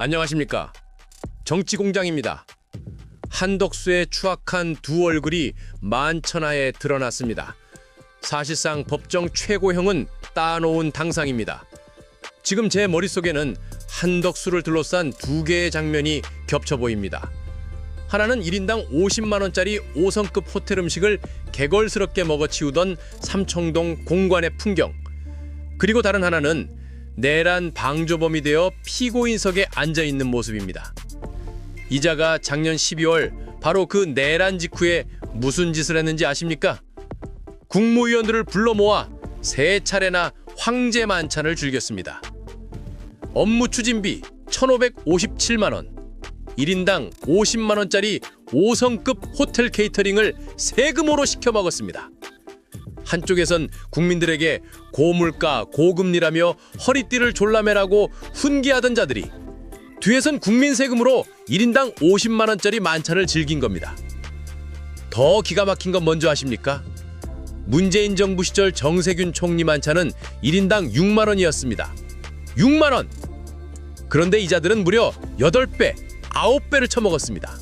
안녕하십니까. 정치공장입니다. 한덕수의 추악한 두 얼굴이 만천하에 드러났습니다. 사실상 법정 최고형은 따놓은 당상입니다. 지금 제 머릿속에는 한덕수를 둘러싼 두 개의 장면이 겹쳐 보입니다. 하나는 1인당 50만 원짜리 5성급 호텔 음식을 개걸스럽게 먹어치우던 삼청동 공관의 풍경. 그리고 다른 하나는 내란 방조범이 되어 피고인석에 앉아있는 모습입니다. 이자가 작년 12월 바로 그 내란 직후에 무슨 짓을 했는지 아십니까? 국무위원들을 불러 모아 세 차례나 황제 만찬을 즐겼습니다. 업무 추진비 1,557만 원, 1인당 50만 원짜리 5성급 호텔 케이터링을 세금으로 시켜 먹었습니다. 한쪽에선 국민들에게 고물가, 고금리라며 허리띠를 졸라매라고 훈계하던 자들이 뒤에선 국민 세금으로 1인당 50만 원짜리 만찬을 즐긴 겁니다. 더 기가 막힌 건 뭔지 아십니까? 문재인 정부 시절 정세균 총리 만찬은 1인당 6만 원이었습니다. 6만 원! 그런데 이 자들은 무려 8배, 9배를 처먹었습니다.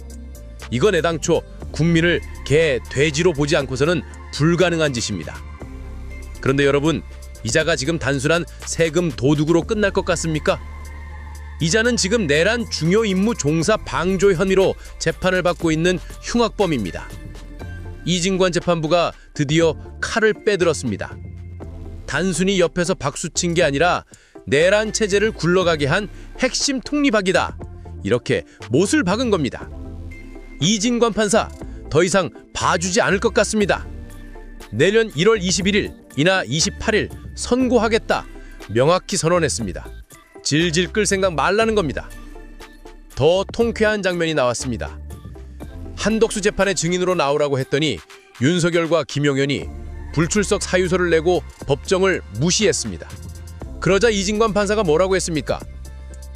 이건 애당초 국민을 개, 돼지로 보지 않고서는 불가능한 짓입니다. 그런데 여러분, 이자가 지금 단순한 세금 도둑으로 끝날 것 같습니까? 이자는 지금 내란 중요 임무 종사 방조 혐의로 재판을 받고 있는 흉악범입니다. 이진관 재판부가 드디어 칼을 빼들었습니다. 단순히 옆에서 박수친 게 아니라 내란 체제를 굴러가게 한 핵심 통리박이다. 이렇게 못을 박은 겁니다. 이진관 판사, 더 이상 봐주지 않을 것 같습니다. 내년 1월 21일, 이나 28일 선고하겠다 명확히 선언했습니다. 질질 끌 생각 말라는 겁니다. 더 통쾌한 장면이 나왔습니다. 한덕수 재판의 증인으로 나오라고 했더니 윤석열과 김용현이 불출석 사유서를 내고 법정을 무시했습니다. 그러자 이진관 판사가 뭐라고 했습니까?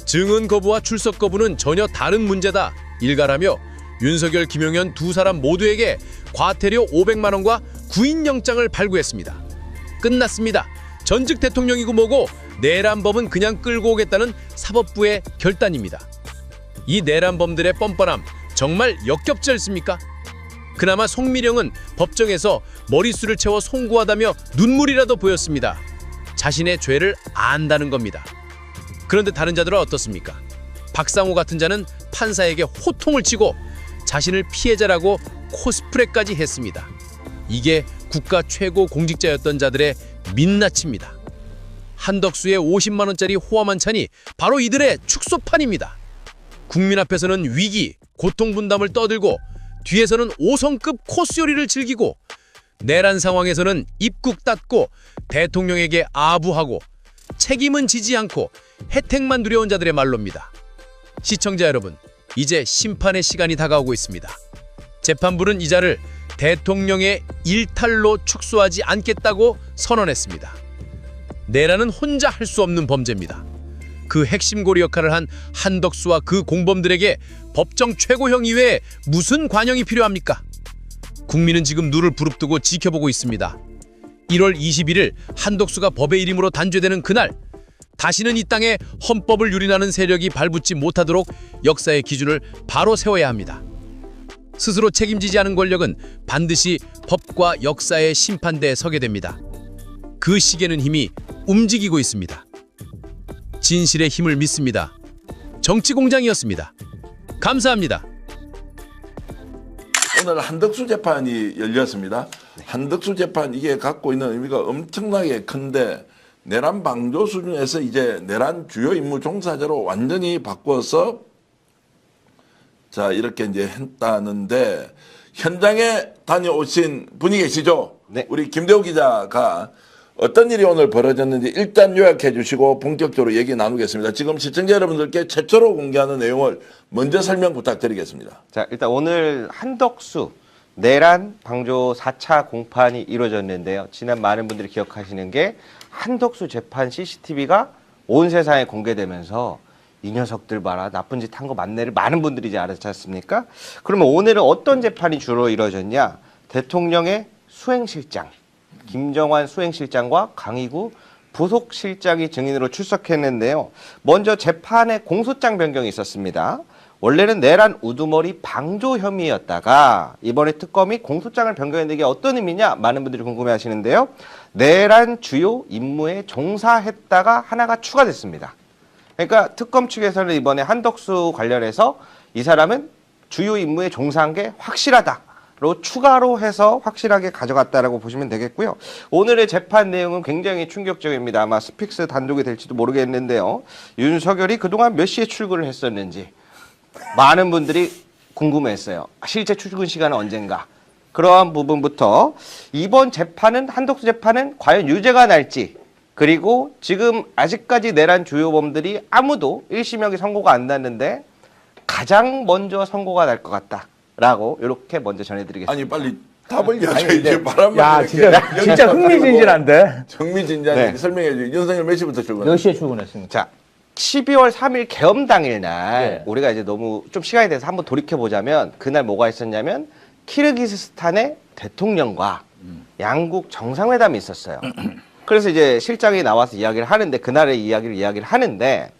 증언 거부와 출석 거부는 전혀 다른 문제다 일갈하며 윤석열, 김용현 두 사람 모두에게 과태료 500만 원과 구인영장을 발부했습니다. 끝났습니다. 전직 대통령이고 뭐고 내란범은 그냥 끌고 오겠다는 사법부의 결단입니다. 이 내란범들의 뻔뻔함 정말 역겹지 않습니까? 그나마 송미령은 법정에서 머릿수를 채워 송구하다며 눈물이라도 보였습니다. 자신의 죄를 안다는 겁니다. 그런데 다른 자들은 어떻습니까? 박상호 같은 자는 판사에게 호통을 치고 자신을 피해자라고 코스프레까지 했습니다. 이게 국가 최고 공직자였던 자들의 민낯입니다. 한덕수의 50만 원짜리 호화 만찬이 바로 이들의 축소판입니다. 국민 앞에서는 위기, 고통 분담을 떠들고 뒤에서는 5성급 코스 요리를 즐기고 내란 상황에서는 입국 닫고 대통령에게 아부하고 책임은 지지 않고 혜택만 누려온 자들의 말로입니다. 시청자 여러분, 이제 심판의 시간이 다가오고 있습니다. 재판부는 이자를 대통령의 일탈로 축소하지 않겠다고 선언했습니다. 내란은 혼자 할 수 없는 범죄입니다. 그 핵심 고리 역할을 한 한덕수와 그 공범들에게 법정 최고형 이외에 무슨 관용이 필요합니까? 국민은 지금 눈을 부릅뜨고 지켜보고 있습니다. 1월 21일 한덕수가 법의 이름으로 단죄되는 그날, 다시는 이 땅에 헌법을 유린하는 세력이 발붙지 못하도록 역사의 기준을 바로 세워야 합니다. 스스로 책임지지 않은 권력은 반드시 법과 역사의 심판대에 서게 됩니다. 그 시계는 힘이 움직이고 있습니다. 진실의 힘을 믿습니다. 정치공장이었습니다. 감사합니다. 오늘 한덕수 재판이 열렸습니다. 한덕수 재판 이게 갖고 있는 의미가 엄청나게 큰데 내란 방조 수준에서 이제 내란 주요 임무 종사자로 완전히 바꿔서 자 이렇게 이제 했다는데 현장에 다녀오신 분이 계시죠? 네. 우리 김대호 기자가 어떤 일이 오늘 벌어졌는지 일단 요약해 주시고 본격적으로 얘기 나누겠습니다. 지금 시청자 여러분들께 최초로 공개하는 내용을 먼저 설명 부탁드리겠습니다. 자, 일단 오늘 한덕수 내란 방조 4차 공판이 이루어졌는데요. 지난 많은 분들이 기억하시는 게 한덕수 재판 CCTV가 온 세상에 공개되면서 이 녀석들 봐라, 나쁜 짓 한 거 맞네를 많은 분들이 이제 알았지 않습니까? 그러면 오늘은 어떤 재판이 주로 이루어졌냐? 대통령의 수행실장, 김정환 수행실장과 강희구 부속실장이 증인으로 출석했는데요. 먼저 재판에 공소장 변경이 있었습니다. 원래는 내란 우두머리 방조 혐의였다가 이번에 특검이 공소장을 변경했는데 이게 어떤 의미냐 많은 분들이 궁금해하시는데요. 내란 주요 임무에 종사했다가 하나가 추가됐습니다. 그러니까 특검 측에서는 이번에 한덕수 관련해서 이 사람은 주요 임무에 종사한 게 확실하다로 추가로 해서 확실하게 가져갔다라고 보시면 되겠고요. 오늘의 재판 내용은 굉장히 충격적입니다. 아마 스픽스 단독이 될지도 모르겠는데요. 윤석열이 그동안 몇 시에 출근을 했었는지 많은 분들이 궁금했어요. 실제 출근 시간은 언젠가. 그러한 부분부터 이번 재판은 한덕수 재판은 과연 유죄가 날지 그리고 지금 아직까지 내란 주요범들이 아무도 1심형이 선고가 안 났는데 가장 먼저 선고가 날 것 같다라고 이렇게 먼저 전해드리겠습니다. 아니 빨리 답을 여쭤야지 바람만. 야, 진짜 흥미진진한데. 흥미진진하게 네. 설명해 주세요. 윤석열 몇 시부터 출근? 몇 시에 출근했습니까? 자, 12월 3일 계엄 당일 날 네. 우리가 이제 너무 좀 시간이 돼서 한번 돌이켜 보자면 그날 뭐가 있었냐면 키르기스스탄의 대통령과 양국 정상회담이 있었어요. 그래서 이제 실장이 나와서 이야기를 하는데 그날의 이야기를 하는데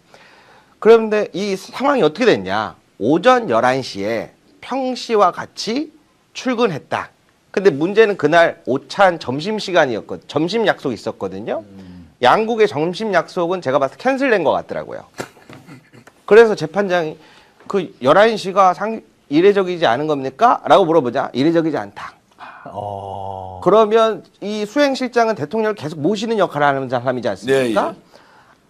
그런데 이 상황이 어떻게 됐냐? 오전 11시에 평시와 같이 출근했다. 근데 문제는 그날 오찬 점심시간이었거든요. 점심 약속이 있었거든요. 양국의 점심 약속은 제가 봤을 때 캔슬된 것 같더라고요. 그래서 재판장이 그 11시가 이례적이지 않은 겁니까? 라고 물어보자. 이례적이지 않다. 그러면 이 수행실장은 대통령을 계속 모시는 역할을 하는 사람이지 않습니까? 예.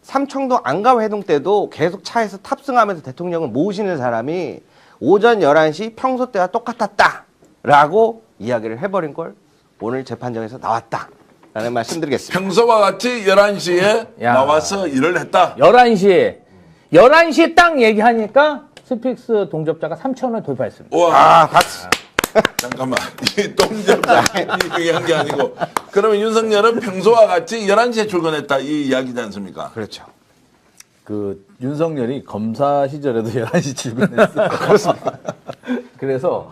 삼청동 안가회동 때도 계속 차에서 탑승하면서 대통령을 모시는 사람이 오전 11시 평소 때와 똑같았다라고 이야기를 해버린 걸 오늘 재판정에서 나왔다라는 말씀드리겠습니다. 평소와 같이 11시에 야. 나와서 일을 했다. 11시에 딱 얘기하니까 스픽스 동접자가 3,000원 돌파했습니다. 우와. 박수. 잠깐만. 이 동접자 얘기한 게 아니고. 그러면 윤석열은 평소와 같이 11시에 출근했다 이 이야기지 않습니까? 그렇죠. 그 윤석열이 검사 시절에도 11시 출근했어요. 그렇습니다. 그래서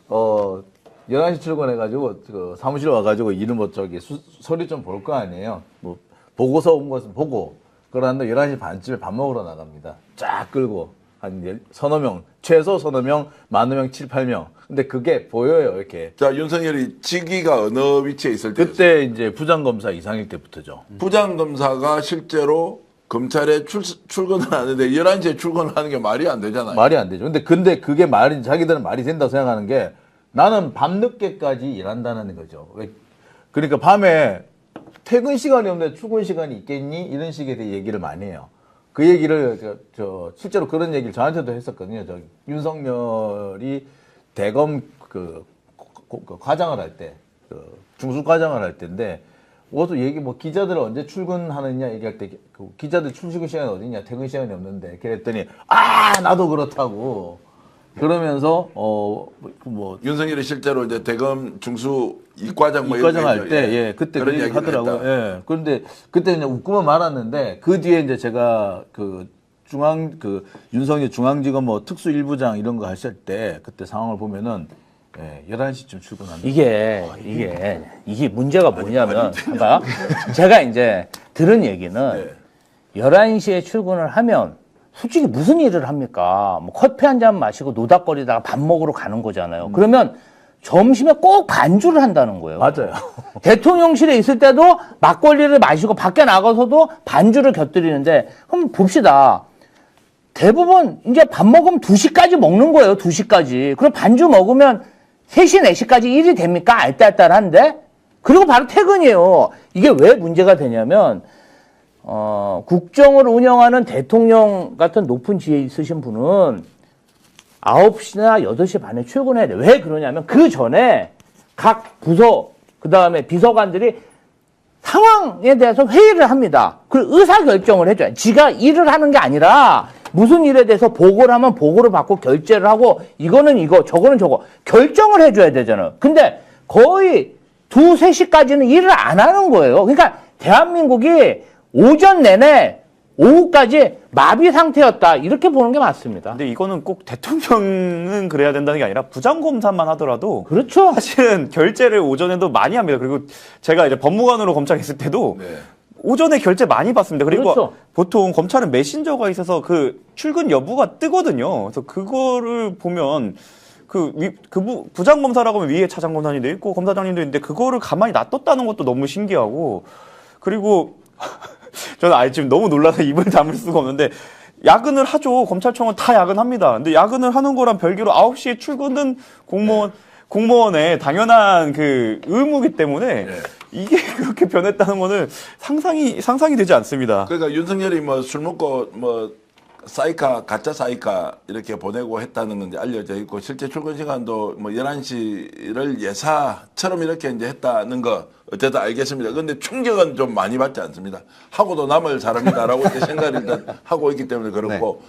11시 출근해가지고 그 사무실 와가지고 이름 뭐 저기 서류 좀 볼 거 아니에요. 뭐 보고서 온 것은 보고 그러는데 11시 반쯤에 밥 먹으러 나갑니다. 쫙 끌고 한 서너 명, 최소 서너 명, 많은 명 7, 8명. 근데 그게 보여요 이렇게. 자, 윤석열이 직위가 어느 위치에 있을 때? 그때 이제 부장검사 이상일 때부터죠. 부장검사가 실제로 검찰에 출근을 하는데 11시에 출근을 하는 게 말이 안 되잖아요. 말이 안 되죠. 근데 그게 자기들은 말이 된다고 생각하는 게 나는 밤늦게까지 일한다는 거죠. 그러니까 밤에 퇴근 시간이 없는데 출근 시간이 있겠니? 이런 식의 얘기를 많이 해요. 그 얘기를 실제로 그런 얘기를 저한테도 했었거든요. 윤석열이 대검 그 과장을 할 때, 중수 과장을 할 때인데, 어서 기자들 언제 출근하느냐 얘기할 때, 기자들 출근 시간이 어디냐, 퇴근 시간이 없는데, 그랬더니, 나도 그렇다고. 그러면서, 윤석열이 실제로 이제 대검 중수 이과장 이과장 할 때, 그때 그런 그런 얘기 이야기를 하더라고요. 했다. 예. 그런데 그때 그냥 웃고만 말았는데, 그 뒤에 이제 제가 윤석열 중앙지검 특수 일부장 이런 거 하실 때, 그때 상황을 보면은, 11시쯤 출근합니다. 이게 문제가 뭐냐면, 봐봐. 제가 이제 들은 얘기는 11시에 출근을 하면 솔직히 무슨 일을 합니까? 뭐 커피 한 잔 마시고 노닥거리다가 밥 먹으러 가는 거잖아요. 그러면 점심에 꼭 반주를 한다는 거예요. 맞아요. 대통령실에 있을 때도 막걸리를 마시고 밖에 나가서도 반주를 곁들이는데, 그럼 봅시다. 대부분 이제 밥 먹으면 2시까지 먹는 거예요. 2시까지. 그럼 반주 먹으면 3시, 4시까지 일이 됩니까? 알딸딸한데? 그리고 바로 퇴근이에요. 이게 왜 문제가 되냐면, 국정을 운영하는 대통령 같은 높은 지위에 있으신 분은 9시나 8시 반에 출근해야 돼. 왜 그러냐면 그 전에 각 부서, 그 다음에 비서관들이 상황에 대해서 회의를 합니다. 그리고 의사결정을 해줘요. 지가 일을 하는 게 아니라 무슨 일에 대해서 보고를 하면 보고를 받고 결재를 하고 이거는 이거, 저거는 저거 결정을 해줘야 되잖아요. 근데 거의 2, 3시까지는 일을 안 하는 거예요. 그러니까 대한민국이 오전 내내 오후까지 마비 상태였다. 이렇게 보는 게 맞습니다. 근데 이거는 꼭 대통령은 그래야 된다는 게 아니라 부장검사만 하더라도 그렇죠. 사실은 결재를 오전에도 많이 합니다. 그리고 제가 이제 법무관으로 검찰에 있을 때도 오전에 결제 많이 받습니다. 그리고 그렇죠. 보통 검찰은 메신저가 있어서 그 출근 여부가 뜨거든요. 그래서 그거를 보면 부장검사라고 하면 위에 차장검사님도 있고 검사장님도 있는데 그거를 가만히 놔뒀다는 것도 너무 신기하고 그리고 저는 지금 너무 놀라서 입을 다물 수가 없는데 야근을 하죠. 검찰청은 다 야근합니다. 근데 야근을 하는 거랑 별개로 9시에 출근은 공무원의 당연한 그 의무이기 때문에 이게 그렇게 변했다는 거는 상상이 되지 않습니다. 그러니까 윤석열이 뭐 술 먹고 뭐 사이카 가짜 사이카 이렇게 보내고 했다는 건 이제 알려져 있고 실제 출근 시간도 뭐 11시를 예사처럼 이렇게 이제 했다는 거 어쨌든 알겠습니다. 그런데 충격은 좀 많이 받지 않습니다. 하고도 남을 사람이다라고 생각을 일단 하고 있기 때문에 그렇고.